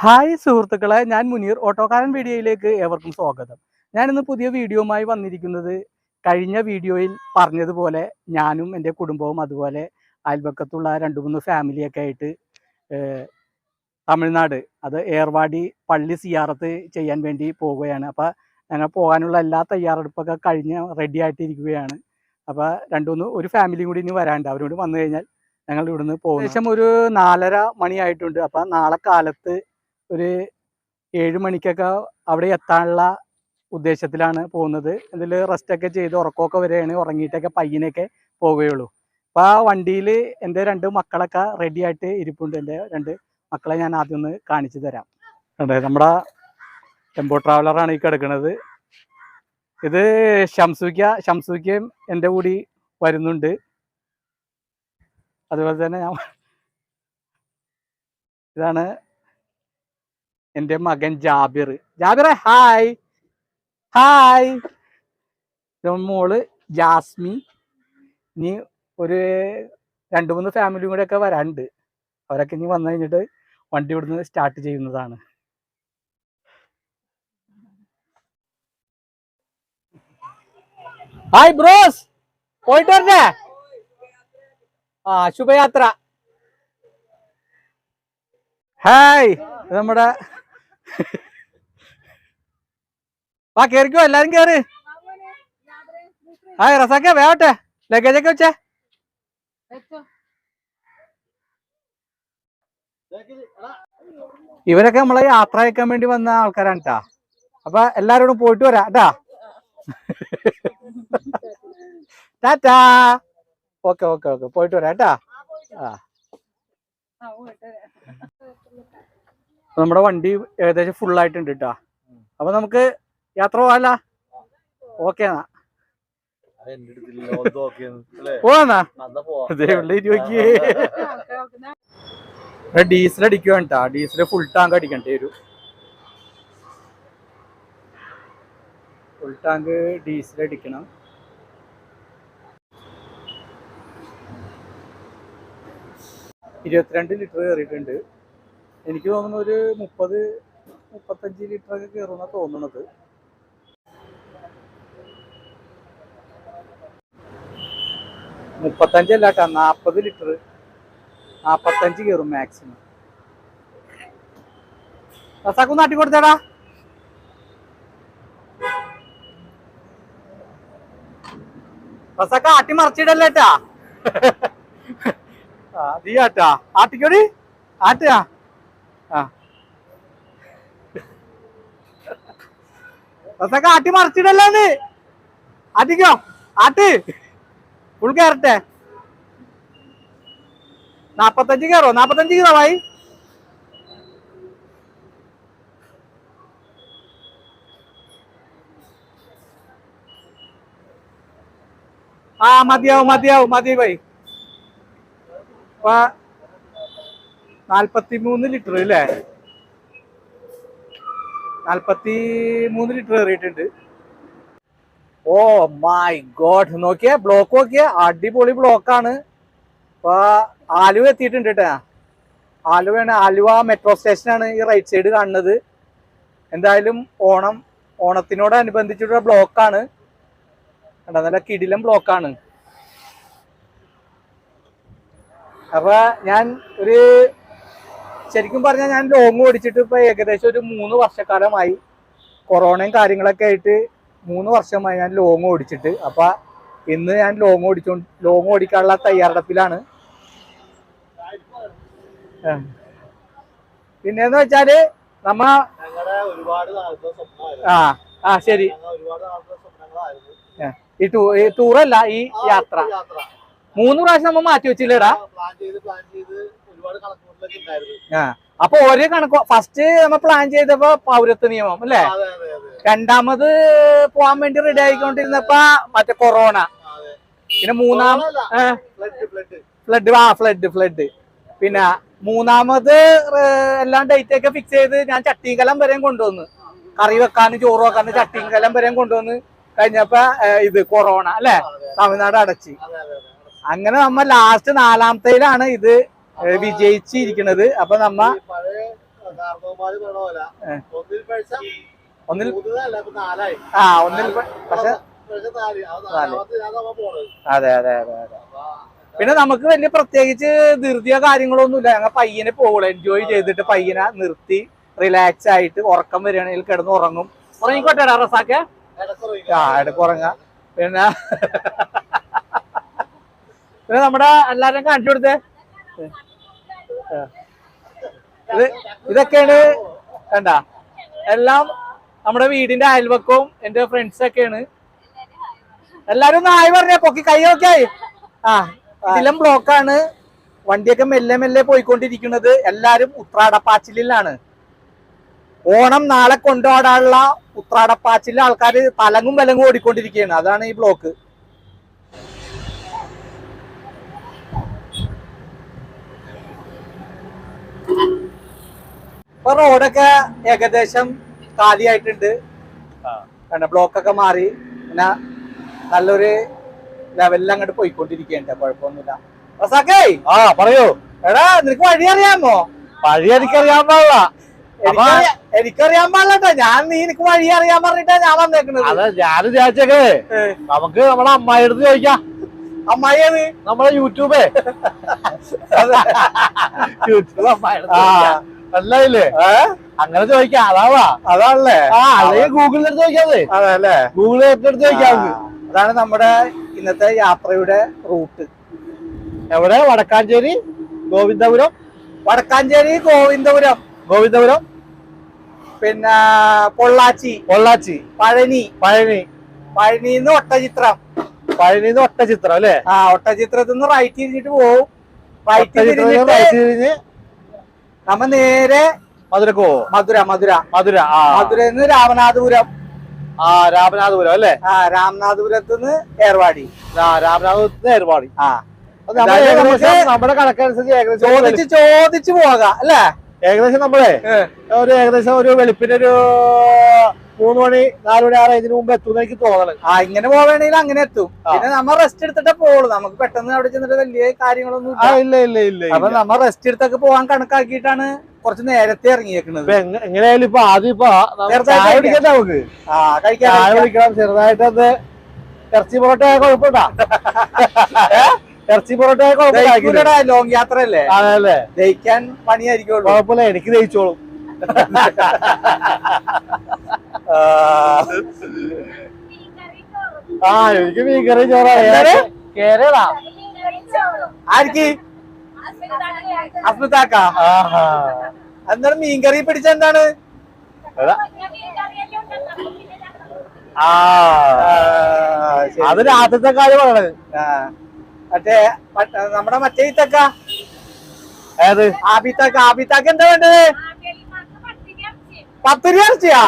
Hi സുഹൃത്തുക്കളെ, ഞാൻ മുനീർ. ഓട്ടോക്കാരൻ വീഡിയോയിലേക്ക് ഏവർക്കും സ്വാഗതം. ഞാനിന്ന് പുതിയ വീഡിയോയുമായി വന്നിരിക്കുന്നത് കഴിഞ്ഞ വീഡിയോയിൽ പറഞ്ഞതുപോലെ ഞാനും എൻ്റെ കുടുംബവും അതുപോലെ അയൽപക്കത്തുള്ള 2-3 ഫാമിലിയൊക്കെ ആയിട്ട് തമിഴ്നാട് അത് ഏർവാടി പള്ളി സിയാറത്ത് ചെയ്യാൻ വേണ്ടി പോവുകയാണ്. അപ്പോൾ ഞങ്ങൾ പോകാനുള്ള എല്ലാ തയ്യാറെടുപ്പൊക്കെ കഴിഞ്ഞ് റെഡി ആയിട്ടിരിക്കുകയാണ്. അപ്പോൾ ഒരു ഫാമിലിയും കൂടി ഇനി വരാനുണ്ട്. അവരോട് വന്നു കഴിഞ്ഞാൽ ഞങ്ങൾ ഇവിടുന്ന് പോകും. ഏകദേശം ഒരു 4:30 മണിയായിട്ടുണ്ട്. അപ്പോൾ നാളെ കാലത്ത് ഒരു 7 മണിക്കൊക്കെ അവിടെ എത്താനുള്ള ഉദ്ദേശത്തിലാണ് പോകുന്നത്. ഇതിൽ റെസ്റ്റൊക്കെ ചെയ്ത് ഉറക്കമൊക്കെ വരികയാണ്. ഉറങ്ങിയിട്ടൊക്കെ പയ്യനൊക്കെ പോവുകയുള്ളൂ. അപ്പോൾ ആ വണ്ടിയിൽ എൻ്റെ 2 മക്കളൊക്കെ റെഡി ആയിട്ട് ഇരിപ്പുണ്ട്. എൻ്റെ 2 മക്കളെ ഞാൻ ആദ്യം ഒന്ന് കാണിച്ചു തരാം. അതെ, നമ്മുടെ ടെമ്പോ ട്രാവലറാണ് ഈ കിടക്കുന്നത്. ഇത് ഷംസൂക്കയും എൻ്റെ കൂടി വരുന്നുണ്ട്. അതുപോലെ തന്നെ ഇതാണ് എൻ്റെ മകൻ ജാബിർ. Hi hi. മോള് ജാസ്മി. ഇനി ഒരു 2-3 ഫാമിലിയും കൂടെ ഒക്കെ വരാനുണ്ട്. അവരൊക്കെ ഇനി വന്നു കഴിഞ്ഞിട്ട് വണ്ടി ഇവിടുന്ന് സ്റ്റാർട്ട് ചെയ്യുന്നതാണ്. ഹായ് ബ്രോസ്, പോയിട്ട് വരണേ. ശുഭയാത്ര. ഹായ്, നമ്മുടെ കേറിക്കോ, എല്ലാരും കേറ്. ഹായ് റസാക്ക, വേവട്ടെ ലഗേജൊക്കെ വെച്ചേ. ഇവരൊക്കെ നമ്മളെ യാത്ര അയക്കാൻ വേണ്ടി വന്ന ആൾക്കാരാണ് കേട്ടാ. അപ്പൊ എല്ലാരോടും പോയിട്ട് വരാം കേട്ടാ. ടാറ്റാ. ഓക്കെ ഓക്കെ ഓക്കെ, പോയിട്ട് വരാം കേട്ടാ. നമ്മുടെ വണ്ടി ഏകദേശം ഫുള്ളായിട്ടുണ്ട് കേട്ടാ. അപ്പൊ നമുക്ക് യാത്ര പോവാല്ല. ഓക്കെ എന്നാ പോവാന്നാ. ഡീസൽ അടിക്കുവാണ് കേട്ടാ. ഡീസൽ ഫുൾ ടാങ്ക് അടിക്കേണ്ടി വരും. ഫുൾ ടാങ്ക് ഡീസൽ അടിക്കണം. $22 ലിറ്റർ കയറിയിട്ടുണ്ട്. എനിക്ക് തോന്നുന്നു ഒരു 30-35 ലിറ്ററൊക്കെ കയറുന്ന തോന്നുന്നത്. മുപ്പത്തഞ്ചല്ല കേട്ടാ, 40 ലിറ്റർ 45 കയറും മാക്സിമം. റസാക്കൊന്ന് നാട്ടി കൊടുത്തേടാ. റസാക്ക ആട്ടി മറിച്ചിടല്ലേട്ടാ. നീ ആട്ടാ, ആട്ടിക്കോടി ആട്ടാ. റസാക്ക ആട്ടി മറിച്ചിടല്ലേന്ന്. ആട്ടിക്കോ, ആട്ട് ഫുൾ കയറട്ടെ. 45 കയറോ? 45 കയറായി. മതിയാവും മതി ഭായി. 43 ലിറ്റർ അല്ലേ? 43 ലിറ്റർ കയറിയിട്ടുണ്ട്. ഓ മൈ ഗോഡ്, നോക്കിയേ ബ്ലോക്ക് നോക്കിയേ, അടിപൊളി ബ്ലോക്കാണ്. ഇപ്പൊ ആലുവ എത്തിയിട്ടുണ്ട് കേട്ടാ. ആലുവ മെട്രോ സ്റ്റേഷനാണ് ഈ റൈറ്റ് സൈഡ് കാണുന്നത്. എന്തായാലും ഓണത്തിനോടനുബന്ധിച്ചിട്ടുള്ള ബ്ലോക്കാണ്. നല്ല കിടിലം ബ്ലോക്കാണ്. അപ്പൊ ഞാൻ ശരിക്കും പറഞ്ഞാൽ ഞാൻ ലോങ് ഓടിച്ചിട്ട് ഇപ്പൊ ഏകദേശം ഒരു 3 വർഷക്കാലമായി. കൊറോണയും കാര്യങ്ങളൊക്കെ ആയിട്ട് 3 വർഷമായി ഞാൻ ലോങ് ഓടിച്ചിട്ട്. അപ്പൊ ഇന്ന് ഞാൻ ലോങ് ഓടിക്കാനുള്ള തയ്യാറെടുപ്പിലാണ്. പിന്നെന്ന് വെച്ചാല് ശരി, ഈ ടൂറല്ല, ഈ യാത്ര 3 പ്രാവശ്യം നമ്മ മാറ്റി വെച്ചില്ലേടാ. അപ്പൊ ഒരേ കണക്കോ. ഫസ്റ്റ് നമ്മ പ്ലാൻ ചെയ്തപ്പോ പൗരത്വ നിയമം അല്ലേ, രണ്ടാമത് പോവാൻ വേണ്ടി റെഡി ആയിക്കൊണ്ടിരുന്നപ്പോ മറ്റേ കൊറോണ, പിന്നെ ഫ്ലഡ്, പിന്നെ മൂന്നാമത് എല്ലാം ഡേറ്റ് ഒക്കെ ഫിക്സ് ചെയ്ത് ഞാൻ ചട്ടിങ്കലം വരെയും കൊണ്ടുവന്ന്, കറി വെക്കാനും ചോറ് വെക്കാനും ചട്ടിങ്കലം വരെയും കൊണ്ടുവന്ന് കഴിഞ്ഞപ്പോ ഇത് കൊറോണ അല്ലെ, തമിഴ്നാട് അടച്ച്. അങ്ങനെ നമ്മ ലാസ്റ്റ് 4ാമത്തേലാണ് ഇത് വിജയിച്ചിരിക്കുന്നത്. അപ്പൊ നമ്മ ഒന്നിൽ പക്ഷെ അതെ അതെ അതെ അതെ. പിന്നെ നമുക്ക് വലിയ പ്രത്യേകിച്ച് ധൃതിയോ കാര്യങ്ങളോ ഒന്നുമില്ല. ഞങ്ങൾ പയ്യനെ പോകുള്ളൂ. എൻജോയ് ചെയ്തിട്ട് പയ്യനെ നിർത്തി റിലാക്സ് ആയിട്ട് ഉറക്കം വരികയാണെങ്കിൽ കിടന്ന് ഉറങ്ങും. ഉറങ്ങിക്കോട്ടെ റസാക്കെ. ആ ഇടക്ക് ഉറങ്ങാം. പിന്നെ പിന്നെ നമ്മുടെ എല്ലാരും കാണിച്ചു കൊടുത്തേ. ഇതൊക്കെയാണ് കണ്ട, എല്ലാം നമ്മുടെ വീടിന്റെ അയൽവക്കവും എന്റെ ഫ്രണ്ട്സ് ഒക്കെയാണ്. എല്ലാരും ഒന്ന് ആയി പറഞ്ഞ പൊക്കി കൈ നോക്കിയായി. ആ ഇതിലും ബ്ലോക്കാണ്, വണ്ടിയൊക്കെ മെല്ലെ മെല്ലെ പോയിക്കൊണ്ടിരിക്കുന്നത്. എല്ലാരും ഉത്രാടപ്പാച്ചിലാണ്. ഓണം നാളെ കൊണ്ടുപോടാനുള്ള ഉത്രാടപ്പാച്ചിലെ ആൾക്കാര് തലങ്ങും വിലങ്ങും ഓടിക്കൊണ്ടിരിക്കുകയാണ്. അതാണ് ഈ ബ്ലോക്ക്. ഇപ്പൊ റോഡൊക്കെ ഏകദേശം കാലിയായിട്ടുണ്ട്. ബ്ലോക്കൊക്കെ മാറി. പിന്നെ നല്ലൊരു ലെവലിൽ അങ്ങോട്ട് പോയിക്കൊണ്ടിരിക്കുകയുണ്ട്. കുഴപ്പമൊന്നുമില്ല. റസാക്കേ, ആ പറയൂ. എടാ നിനക്ക് വഴി അറിയാമോ? വഴി എനിക്കറിയാൻ പാടില്ല. എനിക്കറിയാൻ പാടില്ലട്ടോ. നീ എനിക്ക് വഴി അറിയാൻ പറഞ്ഞിട്ടാ ഞാൻ വന്നേക്കുന്നത്. അതെ, ഞാൻ വിചാരിച്ചേ നമുക്ക് നമ്മളെ അമ്മായി അടുത്ത് ചോദിക്കാം. അമ്മായിയാണ് നമ്മളെ യൂട്യൂബേ. യൂട്യൂബ് അമ്മായി അല്ലേ? അങ്ങനെ ചോദിക്കാം. അതാണല്ലേ? അല്ലെങ്കിൽ ഗൂഗിളിൽ എടുത്ത് ചോദിക്കാതെ. അതല്ലേ, ഗൂഗിളിൽ എടുത്ത് ചോദിക്കാം. അതാണ് നമ്മുടെ ഇന്നത്തെ യാത്രയുടെ റൂട്ട്. എവിടെ? വടക്കാഞ്ചേരി, ഗോവിന്ദപുരം. വടക്കാഞ്ചേരി, ഗോവിന്ദപുരം, ഗോവിന്ദപുരം. പിന്നെ പൊള്ളാച്ചി, പഴനി, പഴനിന്ന് ഒട്ടചിത്രം, ഒട്ടചിത്രം അല്ലേ? ആ ഒട്ടചിത്രത്തിൽ നിന്ന് റൈറ്റ് തിരിഞ്ഞിട്ട് പോവും. റൈറ്റ് തിരിഞ്ഞ് നമ്മ നേരെ മധുരക്ക് പോവും. മധുരയിൽ നിന്ന് രാമനാഥപുരം. രാമനാഥപുരം അല്ലേ? രാമനാഥപുരത്ത് നിന്ന് ഏർവാടി. രാമനാഥപുരത്ത് ഏർവാടി. നമ്മുടെ കണക്കനുസരിച്ച് ചോദിച്ചു പോകാം അല്ലേ? ഏകദേശം നമ്മളെ ഏകദേശം ഒരു വെളുപ്പിന് ഒരു 3 മണി 4 മണി 6 ഇതിന് മുമ്പ് എത്തുന്ന എനിക്ക് തോന്നണം. ഇങ്ങനെ പോവുകയാണെങ്കിൽ അങ്ങനെ എത്തും. പിന്നെ നമ്മൾ റെസ്റ്റ് എടുത്തിട്ടേ പോകുള്ളൂ. നമുക്ക് പെട്ടെന്ന് അവിടെ ചെന്നിട്ട് വലിയ കാര്യങ്ങളൊന്നും ഇല്ല. അപ്പൊ നമ്മൾ റെസ്റ്റ് എടുത്തൊക്കെ പോകാൻ കണക്കാക്കിയിട്ടാണ് കുറച്ച് നേരത്തെ ഇറങ്ങിയേക്കുന്നത്. എങ്ങനെയായാലും ഇപ്പൊ ആദ്യം നമുക്ക് കഴിക്കണം. ചെറുതായിട്ട് അത് ഇറച്ചി പൊറോട്ട കുഴപ്പമില്ല. ഇറച്ചി പൊറോട്ട കുഴപ്പമില്ല. ലോങ് യാത്ര അല്ലേ? അതല്ലേ, ദഹിക്കാൻ പണിയായിരിക്കും. കുഴപ്പമില്ല, എനിക്ക് ദഹിച്ചോളും. എനിക്ക് മീൻകറി ചോറാണ്. ആർക്ക്? അസ്മിതാക്ക. എന്താണ് മീൻകറി പിടിച്ചെന്താണ്? അത് രാത്രിത്തെ കാര്യം പറയണത്. മറ്റേ നമ്മുടെ മറ്റേ ഇത്തക്ക ഏത്? ആബിത്താക്ക എന്താ വേണ്ടത്? പത്തിരി ഇറച്ചിയാ?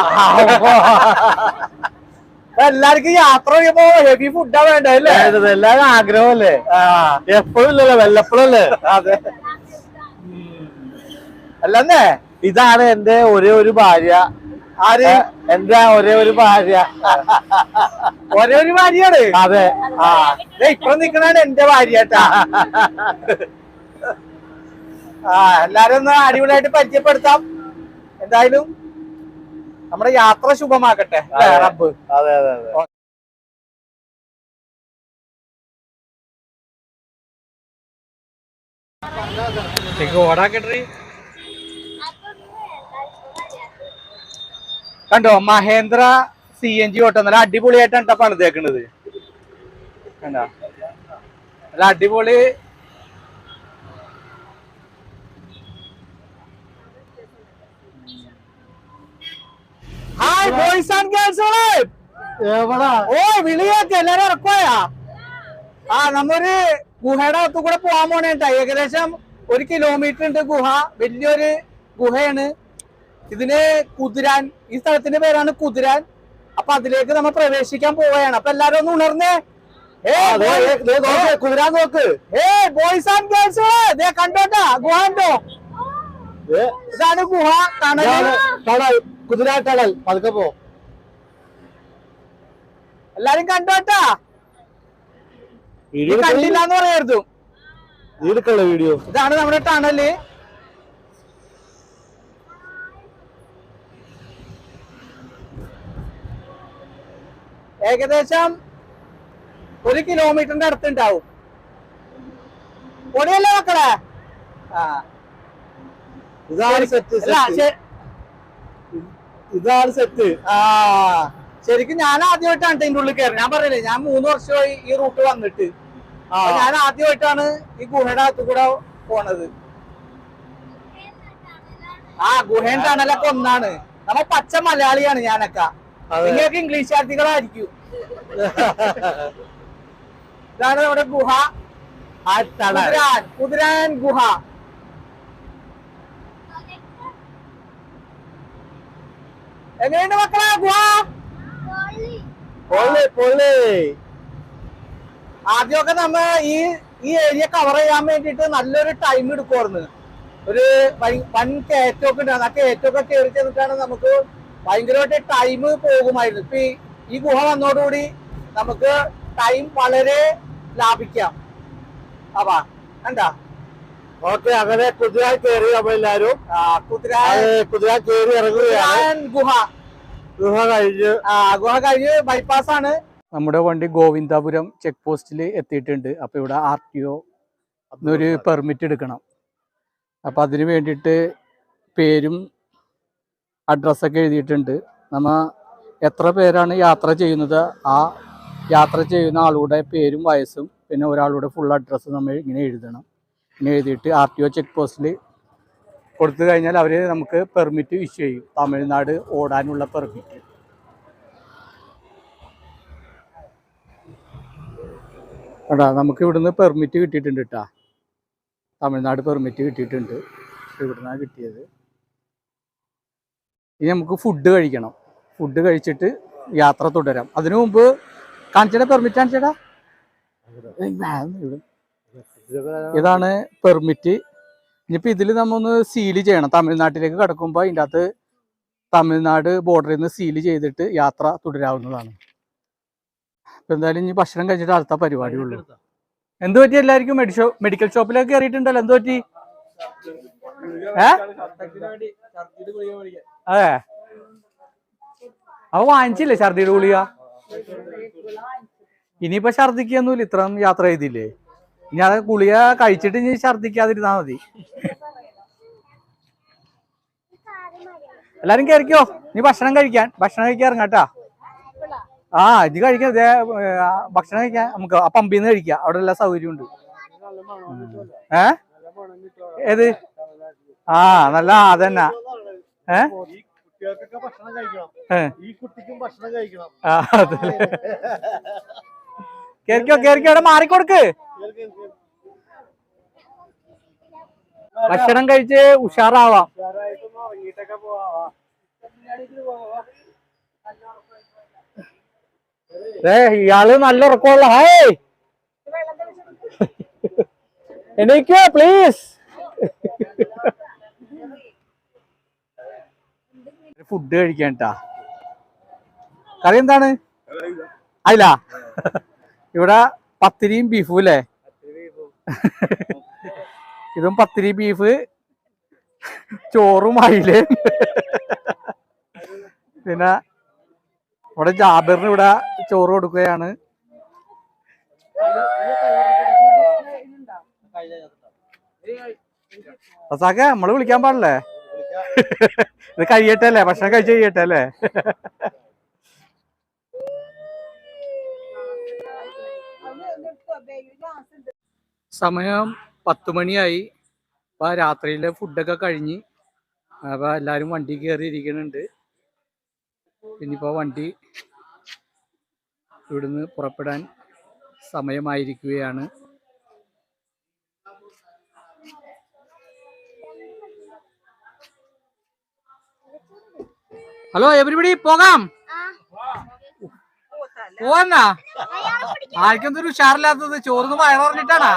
എല്ലാവർക്കും യാത്ര ചെയ്യുമ്പോ ഹെവി ഫുഡാ വേണ്ടല്ലേ? എല്ലാരും ആഗ്രഹമല്ലേ? എപ്പോഴും ഇല്ലല്ലോ, വല്ലപ്പോഴല്ലേ? അതെ. അല്ലെന്നേ, ഇതാണ് എന്റെ ഒരേ ഒരു ഭാര്യ. ആര്? എന്റെ ഒരേ ഒരു ഭാര്യ. ഒരേ ഒരു ഭാര്യയാണ്? അതെ. ഇപ്പൊ നിക്കണാണ് എന്റെ ഭാര്യട്ടാ. എല്ലാരും ഒന്ന് അടിപൊളിയായിട്ട് പരിചയപ്പെടുത്താം. എന്തായാലും നമ്മുടെ യാത്ര ശുഭമാക്കട്ടെ റബ്ബ്. അതെ അതെ അതെ. ഓടാക്കട്ടെ. കണ്ടോ, മഹേന്ദ്ര CNG ഓട്ടോ നല്ല അടിപൊളിയായിട്ടാണ് പണിതേക്കുന്നത്. കണ്ടോ, നല്ല അടിപൊളി. ഹായ് ബോയ്സ് ആൻഡ് ഗേൾസുകളെ. ഓ വിളിയൊക്കെ എല്ലാരും ഇറക്കുവായാ? നമ്മൊരു ഗുഹയുടെ അകത്തു കൂടെ പോകാൻ പോണേട്ടാ. ഏകദേശം 1 കിലോമീറ്റർ ഉണ്ട് ഗുഹ. വലിയൊരു ഗുഹയാണ്. ഇതിന് കുതിരാൻ, ഈ സ്ഥലത്തിന്റെ പേരാണ് കുതിരാൻ. അപ്പൊ അതിലേക്ക് നമ്മൾ പ്രവേശിക്കാൻ പോവുകയാണ്. അപ്പൊ എല്ലാരും ഒന്ന് ഉണർന്നേ. കുതിരാൻ നോക്ക്. ബോയ്സ് ആൻഡ് ഗേൾസുകളെ കണ്ടോട്ടാ, ഗുഹ ഉണ്ടോ? ഇതാണ് ഗുഹ. Tunnel, Kuthira tunnel. പതുക്കെ പോ. എല്ലാരും കണ്ടോട്ടാ. കണ്ടില്ല എന്ന് പറയരുത്. വീഡിയോ. ഇതാണ് നമ്മുടെ ടണല്. ഏകദേശം 1 കിലോമീറ്ററിന്റെ അടുത്തുണ്ടാവും. പൊടിയല്ലേ മക്കളെ? ഇതാണ് സെറ്റ്. ശരിക്കും ഞാൻ ആദ്യമായിട്ടാണ് ഇതിന്റെ ഉള്ളിൽ കയറി. ഞാൻ പറഞ്ഞില്ലേ, ഞാൻ 3 വർഷമായി ഈ റൂട്ട് വന്നിട്ട്. ഞാൻ ആദ്യമായിട്ടാണ് ഈ ഗുഹയുടെ അകത്ത് കൂടെ പോണത്. ഗുഹയും ടണലൊക്കെ ഒന്നാണ്. നമ്മ പച്ച മലയാളിയാണ് ഞാനൊക്കെ. നിങ്ങൾക്ക് ഇംഗ്ലീഷ് ആർത്തികളായിരിക്കും. ഇതാണ് നമ്മുടെ ഗുഹ, കുതിരാൻ ഗുഹ. എങ്ങനെയുണ്ട് മക്കളെ ഗുഹ? ആദ്യമൊക്കെ നമ്മ ഈ ഏരിയ കവർ ചെയ്യാൻ വേണ്ടിട്ട് നല്ലൊരു ടൈം എടുക്കുമായിരുന്നു. ഒരു വൻ കയറ്റമൊക്കെ ഉണ്ടായിരുന്നു. ആ കയറ്റമൊക്കെ കയറി ചെന്നിട്ടാണ് നമുക്ക് ഭയങ്കരമായിട്ട് ടൈം പോകുമായിരുന്നു. ഇപ്പൊ ഈ ഗുഹ വന്നതോടുകൂടി നമുക്ക് ടൈം വളരെ ലാഭിക്കാം. അപ്പാ കണ്ടാ? ഓക്കെ, അങ്ങനെ കുതിരാൻ കയറി നമ്മളെല്ലാരും കുതിരാൻ കയറി ഇറങ്ങുകയാണ്. ഗുഹ കഴിഞ്ഞ് ബൈപ്പാസ് ആണ്. നമ്മുടെ വണ്ടി ഗോവിന്ദാപുരം ചെക്ക് പോസ്റ്റിൽ എത്തിയിട്ടുണ്ട്. അപ്പൊ ഇവിടെ RTO ഒരു പെർമിറ്റ് എടുക്കണം. അപ്പൊ അതിന് വേണ്ടിയിട്ട് പേരും അഡ്രസ്സൊക്കെ എഴുതിയിട്ടുണ്ട്. നമ്മ എത്ര പേരാണ് യാത്ര ചെയ്യുന്നത്, ആ യാത്ര ചെയ്യുന്ന ആളുടെ പേരും വയസ്സും പിന്നെ ഒരാളുടെ ഫുൾ അഡ്രസ്സ് നമ്മൾ ഇങ്ങനെ എഴുതണം. ഇങ്ങനെ എഴുതിയിട്ട് RTO ചെക്ക് പോസ്റ്റിൽ കൊടുത്തു കഴിഞ്ഞാൽ അവർ നമുക്ക് പെർമിറ്റ് ഇഷ്യൂ ചെയ്യും. തമിഴ്നാട് ഓടാനുള്ള പെർമിറ്റ്. കേട്ടാ, നമുക്ക് ഇവിടുന്ന് പെർമിറ്റ് കിട്ടിയിട്ടുണ്ട് കേട്ടാ. തമിഴ്നാട് പെർമിറ്റ് കിട്ടിയിട്ടുണ്ട്. ഇവിടുന്നാണ് കിട്ടിയത്. ഇനി നമുക്ക് ഫുഡ് കഴിക്കണം. ഫുഡ് കഴിച്ചിട്ട് യാത്ര തുടരാം. അതിനു മുമ്പ് കാണിച്ചേടാ, പെർമിറ്റ് കാണിച്ചേടാ. ഇതാണ് പെർമിറ്റ്. ഇനിയിപ്പോൾ ഇതിൽ നമ്മൊന്ന് സീല് ചെയ്യണം. തമിഴ്നാട്ടിലേക്ക് കടക്കുമ്പോൾ ഇതിൻ്റെ അകത്ത് തമിഴ്നാട് ബോർഡറിൽ നിന്ന് സീല് ചെയ്തിട്ട് യാത്ര തുടരാവുന്നതാണ്. ഇപ്പം എന്തായാലും ഇനി ഭക്ഷണം കഴിച്ചിട്ട് അടുത്ത പരിപാടിയുള്ളൂ. എന്ത് പറ്റി? എല്ലാവർക്കും മെഡിക്കൽ ഷോപ്പിലൊക്കെ കയറിയിട്ടുണ്ടല്ലോ. എന്ത് പറ്റി? അതെ, അവ വാങ്ങിച്ചില്ലേ ഛർദിയുടെ ഗുളിക? ഇനിയിപ്പോ ഛർദിക്കൊന്നുമില്ല. ഇത്രയും യാത്ര ചെയ്തില്ലേ? ഇനി അത് ഗുളിക കഴിച്ചിട്ട് ഇനി ഛർദിക്കാതിരുന്നാ മതി. എല്ലാരും കയറിക്കോ. നീ ഭക്ഷണം കഴിക്കാൻ ഇറങ്ങാട്ടാ. ഇത് കഴിക്കാം. ഭക്ഷണം കഴിക്കാൻ നമുക്ക് ആ പമ്പിന്ന് കഴിക്കാം. അവിടെ എല്ലാ സൗകര്യം ഉണ്ട്. ഏത്? നല്ല അതന്നെ. കേറിക്കോ, അവിടെ മാറിക്കൊടുക്ക്. ഭക്ഷണം കഴിച്ച് ഉഷാറാവാം. ഇയാള് നല്ല ഉറക്കമുള്ള. ഹായ്, എണീക്കോ പ്ലീസ്. ഫുഡ് കഴിക്കാൻ ട്ടാ. കറി എന്താണ്? അല്ല, ഇവിടെ പത്തിരിയും ബീഫും അല്ലേ? ഇതും പത്തിരി, ബീഫ്, ചോറും അയില്. പിന്നെ ഇവിടെ ജാബിറിന് ഇവിടെ ചോറ് കൊടുക്കുകയാണ്. റസാക്കെ, നമ്മള് വിളിക്കാൻ പാടില്ലേ? ഇത് കഴിയട്ടെ അല്ലേ? ഭക്ഷണം കഴിച്ച് കഴിയട്ടെ അല്ലേ? സമയം 10 മണിയായി. അപ്പൊ രാത്രിയിലെ ഫുഡൊക്കെ കഴിഞ്ഞ് അപ്പൊ എല്ലാരും വണ്ടി കയറി ഇരിക്കുന്നുണ്ട്. ഇനിയിപ്പോ വണ്ടി ഇവിടുന്ന് പുറപ്പെടാൻ സമയമായിരിക്കുകയാണ്. ഹലോ എവരിബഡി, പോകാം. പോവാന്നാ? ആർക്കും എന്തൊരു ഉഷാറില്ലാത്തത്? ചോറിന്ന് വയറിഞ്ഞിട്ടാണാ?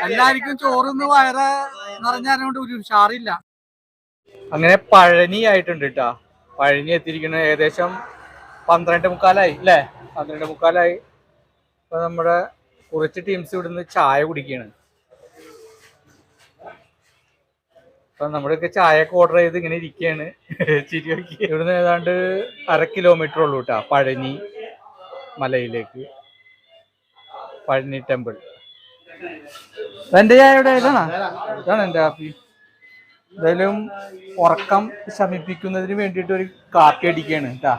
എല്ലാവർക്കും ചോറിന്ന് വയറ് നിറഞ്ഞാലുകൊണ്ട് ഒരു ഉഷാറില്ല. അങ്ങനെ പഴനി ആയിട്ടുണ്ട് കേട്ടാ. പഴനി എത്തിയിരിക്കുന്നത് ഏകദേശം 12:45 അല്ലേ? 12:45. ഇപ്പൊ നമ്മുടെ കുറച്ച് ടീംസ് ഇവിടുന്ന് ചായ കുടിക്കുകയാണ്. അപ്പൊ നമ്മുടെയൊക്കെ ചായയൊക്കെ ഓർഡർ ചെയ്ത് ഇങ്ങനെ ഇരിക്കുകയാണ്. ഇവിടുന്ന് ഏതാണ്ട് 1/2 കിലോമീറ്റർ ഉള്ളൂ കേട്ടാ പഴനി. മലയിലേക്ക്. പഴനി ടെമ്പിൾ. എന്റെ ചായ ഇവിടെ ഇതാണ് എന്റെ കാപ്പി. എന്തായാലും ഉറക്കം ശമിപ്പിക്കുന്നതിന് വേണ്ടിയിട്ട് ഒരു കാപ്പി അടിക്കാണ് കേട്ടാ.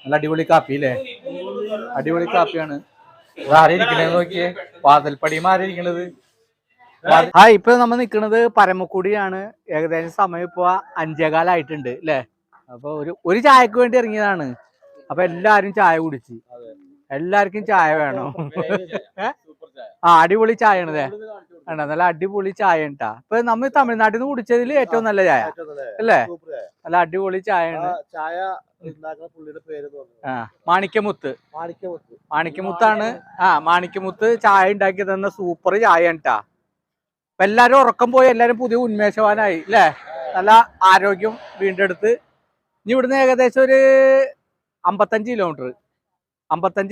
നല്ല അടിപൊളി കാപ്പി അല്ലേ? അടിപൊളി കാപ്പിയാണ്. ആരിക്കണത് നോക്കിയേ, വാതിൽപ്പടിയും ആരിക്കണത്. ഇപ്പൊ നമ്മൾ നിക്കണത് പരമക്കുടിയാണ്. ഏകദേശം സമയം ഇപ്പൊ 5:15 അല്ലേ? അപ്പൊ ഒരു ചായക്ക് വേണ്ടി ഇറങ്ങിയതാണ്. അപ്പൊ എല്ലാരും ചായ കുടിച്ച്, എല്ലാവർക്കും ചായ വേണം. അടിപൊളി ചായ ആണ് നല്ല അടിപൊളി ചായ ഉണ്ടാ. ഇപ്പൊ നമ്മൾ തമിഴ്നാട്ടിൽ നിന്ന് കുടിച്ചതിൽ ഏറ്റവും നല്ല ചായ അല്ലേ? നല്ല അടിപൊളി ചായ ആണ്. മാണിക്യമുത്ത്. മാണിക്യമുത്താണ്. മാണിക്യമുത്ത് ചായ ഉണ്ടാക്കി തന്ന സൂപ്പർ ചായ ഉണ്ടാ. അപ്പൊ എല്ലാരും ഉറക്കം പോയി, എല്ലാരും പുതിയ ഉന്മേഷവാനായി അല്ലേ? നല്ല ആരോഗ്യം വീണ്ടെടുത്ത് ഇനി ഇവിടുന്ന് ഏകദേശം ഒരു 55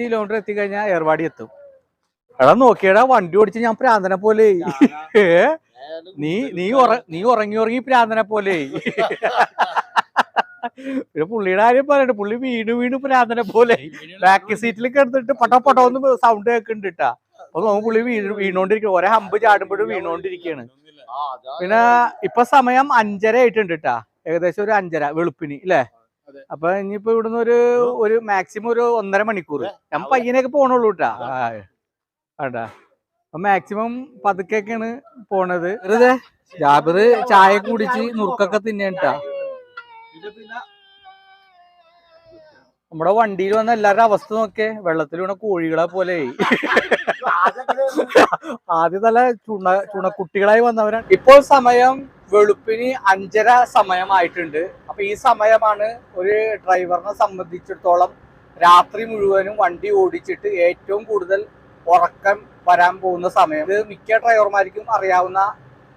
കിലോമീറ്റർ എത്തിക്കഴിഞ്ഞാൽ ഏർവാടി എത്തും. എടാ നോക്കിയടാ, വണ്ടി ഓടിച്ച് ഞാൻ പ്രാന്തനെ പോലെ. നീ ഉറങ്ങി പ്രാന്തനെ പോലെ. പിന്നെ പുള്ളിയുടെ കാര്യം പറയണ്ട, പുള്ളി വീണ് പ്രാന്തനെ പോലെ ബാക്ക് സീറ്റിൽ കിടന്നിട്ട് പട്ടോന്ന് സൗണ്ട് കേൾക്കുന്നുണ്ട് കേട്ടാ. അപ്പൊ നമുക്ക് പുള്ളി വീണോണ്ടിരിക്കണം, ഒരേ ഹമ്പ് ചാടുമ്പോഴും വീണോണ്ടിരിക്കുകയാണ്. പിന്നെ ഇപ്പൊ സമയം 5:30 ആയിട്ടുണ്ട് കേട്ടാ, ഏകദേശം ഒരു 5:30 വെളുപ്പിന് അല്ലേ? അപ്പൊ ഇനിയിപ്പോ ഇവിടുന്ന് ഒരു മാക്സിമം ഒരു 1.5 മണിക്കൂർ ഞാൻ പയ്യനൊക്കെ പോണുള്ളൂ കേട്ടാ. ആട്ടാ മാക്സിമം പതുക്കെയൊക്കെയാണ് പോണത്. വെറുതെ ജാബിറ് ചായ കുടിച്ച് നുറുക്കൊക്കെ തിന്നേട്ടാ. നമ്മുടെ വണ്ടിയിൽ വന്ന എല്ലാവരുടെ അവസ്ഥ നോക്കിയേ, വെള്ളത്തിൽ വീണ കോഴികളെ പോലെ. ആദ്യം നല്ല ചുണക്കുട്ടികളായി വന്നവരാണ്. ഇപ്പോൾ സമയം വെളുപ്പിന് 5:30 സമയമായിട്ടുണ്ട്. അപ്പൊ ഈ സമയമാണ് ഒരു ഡ്രൈവറിനെ സംബന്ധിച്ചിടത്തോളം രാത്രി മുഴുവനും വണ്ടി ഓടിച്ചിട്ട് ഏറ്റവും കൂടുതൽ ഉറക്കം വരാൻ പോകുന്ന സമയം. ഇത് മിക്ക ഡ്രൈവർമാർക്കും അറിയാവുന്ന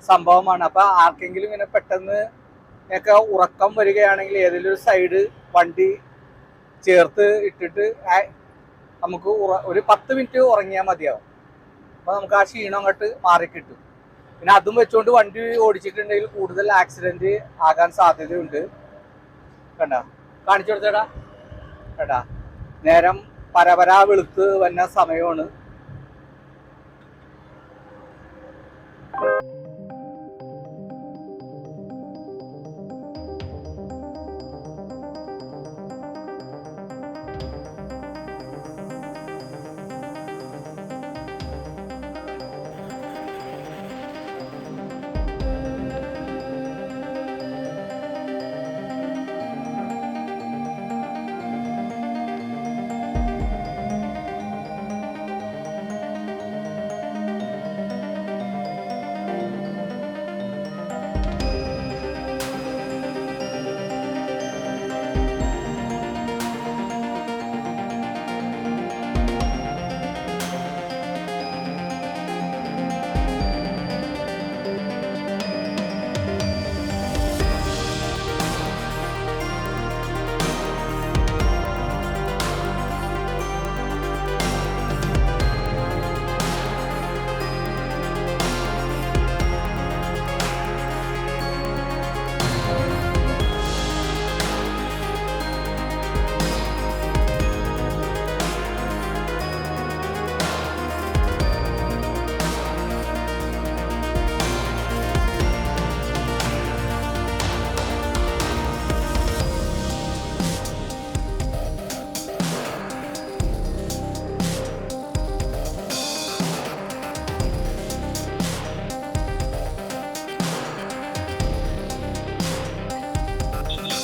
സംഭവമാണ്. അപ്പൊ ആർക്കെങ്കിലും ഇങ്ങനെ പെട്ടെന്ന് ഒക്കെ ഉറക്കം വരികയാണെങ്കിൽ ഏതെങ്കിലും ഒരു സൈഡ് വണ്ടി ചേർത്ത് ഇട്ടിട്ട് നമുക്ക് ഒരു 10 മിനിറ്റ് ഉറങ്ങിയാൽ മതിയാവും. അപ്പൊ നമുക്ക് ആ ക്ഷീണം അങ്ങോട്ട് മാറിക്കിട്ടും. പിന്നെ അതും വെച്ചുകൊണ്ട് വണ്ടി ഓടിച്ചിട്ടുണ്ടെങ്കിൽ കൂടുതൽ ആക്സിഡന്റ് ആകാൻ സാധ്യതയുണ്ട്. കണ്ട കാണിച്ചു കൊടുത്തേടാ. കേട്ടാ നേരം പരപരാ വെളുത്ത് വന്ന സമയമാണ്.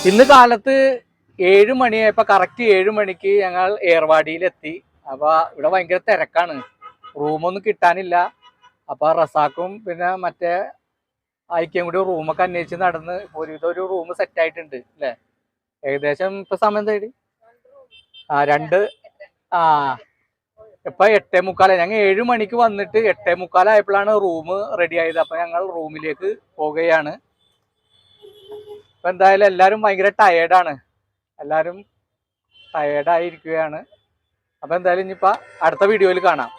ഇന്ന് കാലത്ത് 7 മണിയായപ്പോ കറക്റ്റ് 7 മണിക്ക് ഞങ്ങൾ ഏർവാടിയിലെത്തി. അപ്പൊ ഇവിടെ ഭയങ്കര തിരക്കാണ്, റൂമൊന്നും കിട്ടാനില്ല. അപ്പൊ റസാക്കും പിന്നെ മറ്റേ ഐക്യം കൂടി റൂമൊക്കെ അന്വേഷിച്ച് നടന്ന് ഒരു റൂം സെറ്റ് ആയിട്ടുണ്ട് അല്ലേ? ഏകദേശം ഇപ്പൊ സമയം തേടി ഇപ്പൊ 8:45. ഞങ്ങൾ 7 മണിക്ക് വന്നിട്ട് 8:45 ആയപ്പോഴാണ് റൂം റെഡി ആയത്. അപ്പൊ ഞങ്ങൾ റൂമിലേക്ക് പോവുകയാണ്. അപ്പൊ എന്തായാലും എല്ലാരും ഭയങ്കര ടയേർഡാണ്, എല്ലാരും ടയേർഡായിരിക്കുകയാണ്. അപ്പൊ എന്തായാലും ഇനിയിപ്പോ അടുത്ത വീഡിയോയിൽ കാണാം.